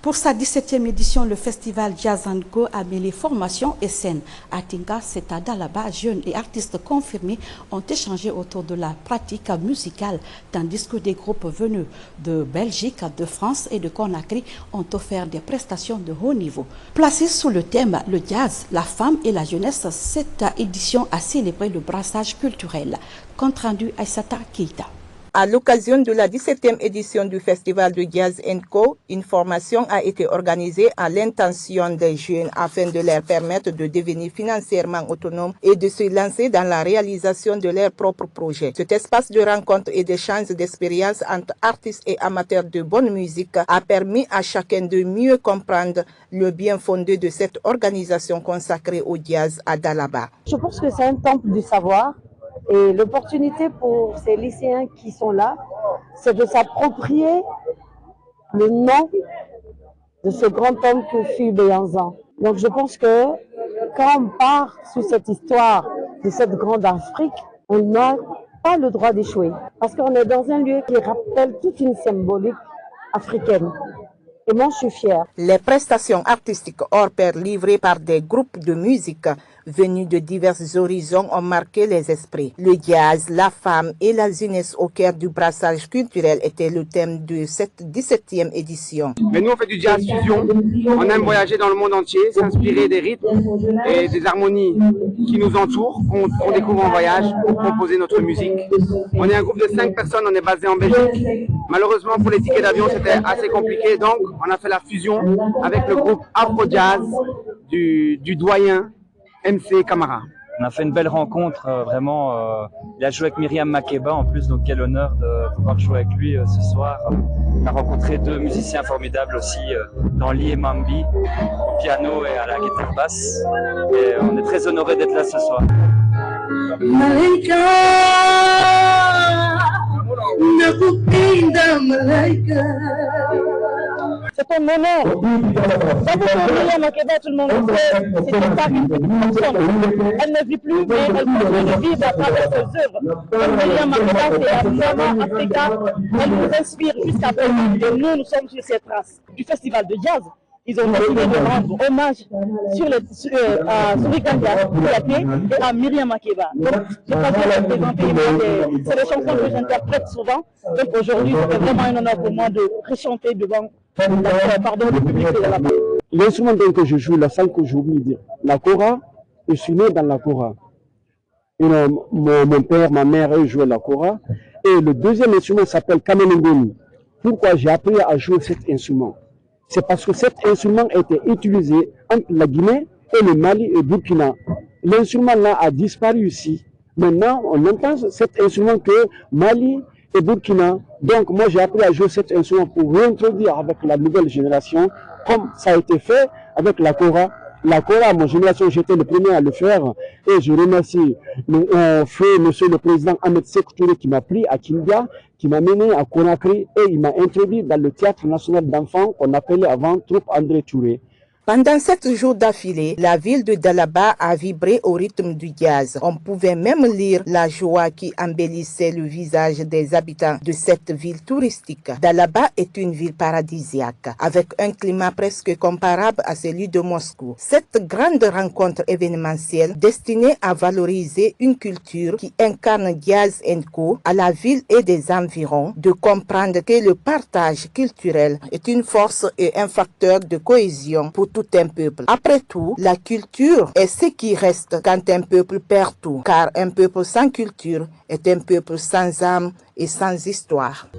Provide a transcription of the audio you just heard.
Pour sa 17e édition, le festival Jazz & Co a mêlé formation et scène. À Tinga, c'est à Dalaba, jeunes et artistes confirmés ont échangé autour de la pratique musicale, tandis que des groupes venus de Belgique, de France et de Conakry ont offert des prestations de haut niveau. Placée sous le thème « Le jazz, la femme et la jeunesse », cette édition a célébré le brassage culturel. Compte rendu Aïssata Keita. À l'occasion de la 17e édition du Festival de Jazz & Co, une formation a été organisée à l'intention des jeunes afin de leur permettre de devenir financièrement autonomes et de se lancer dans la réalisation de leurs propres projets. Cet espace de rencontre et d'échange d'expériences entre artistes et amateurs de bonne musique a permis à chacun de mieux comprendre le bien fondé de cette organisation consacrée au jazz à Dalaba. Je pense que c'est un temple du savoir. Et l'opportunité pour ces lycéens qui sont là, c'est de s'approprier le nom de ce grand homme que fut Béanzan. Donc je pense que quand on part sur cette histoire de cette grande Afrique, on n'a pas le droit d'échouer. Parce qu'on est dans un lieu qui rappelle toute une symbolique africaine. Et moi, je suis fière. Les prestations artistiques hors pair livrées par des groupes de musique venus de divers horizons ont marqué les esprits. Le jazz, la femme et la jeunesse au cœur du brassage culturel était le thème de cette 17e édition. Mais nous, on fait du jazz fusion. On aime voyager dans le monde entier, s'inspirer des rythmes et des harmonies qui nous entourent, qu'on découvre en voyage pour composer notre musique. On est un groupe de 5 personnes, on est basé en Belgique. Malheureusement, pour les tickets d'avion, c'était assez compliqué, donc on a fait la fusion avec le groupe Afro Jazz du doyen MC Camara. On a fait une belle rencontre, vraiment. Il a joué avec Myriam Makeba en plus, donc quel honneur de pouvoir jouer avec lui ce soir. On a rencontré deux musiciens formidables aussi, Danli et Mambi, au piano et à la guitare basse. Et on est très honorés d'être là ce soir. C'est un honneur. Quand vous parlez Makeba, tout le monde le sait, c'était pas une petite personne. Elle ne vit plus, mais elle continue de vivre à travers ses œuvres. Comme Myriam Makeba, c'est la maman Africa. Elle nous inspire jusqu'à présent. Et nous sommes sur ces traces du festival de jazz. Ils ont décidé de rendre hommage à Souri Kanga, et à Myriam Makeba. Donc, je crois que c'est les chansons que j'interprète souvent. Donc aujourd'hui, c'est vraiment un honneur pour moi de rechanter devant le public de la bas. L'instrument que je joue, la salle que j'oublie, la kora, je suis né dans la kora. Mon père, ma mère, eux jouaient la kora. Et le deuxième instrument s'appelle Kamenengoni. Pourquoi j'ai appris à jouer cet instrument? C'est parce que cet instrument était utilisé entre la Guinée et le Mali et Burkina. L'instrument là a disparu ici. Maintenant, on entend cet instrument que Mali et Burkina. Donc moi j'ai appris à jouer cet instrument pour réintroduire avec la nouvelle génération, comme ça a été fait avec la kora. La kora, mon génération, j'étais le premier à le faire. Et je remercie monsieur le président Ahmed Sékou Touré qui m'a pris à Kindia, qui m'a mené à Conakry et il m'a introduit dans le théâtre national d'enfants qu'on appelait avant Troupe André Touré. Pendant 7 jours d'affilée, la ville de Dalaba a vibré au rythme du jazz. On pouvait même lire la joie qui embellissait le visage des habitants de cette ville touristique. Dalaba est une ville paradisiaque, avec un climat presque comparable à celui de Moscou. Cette grande rencontre événementielle destinée à valoriser une culture qui incarne Jazz & Co à la ville et des environs, de comprendre que le partage culturel est une force et un facteur de cohésion pour tout un peuple. Après tout, la culture est ce qui reste quand un peuple perd tout, car un peuple sans culture est un peuple sans âme et sans histoire.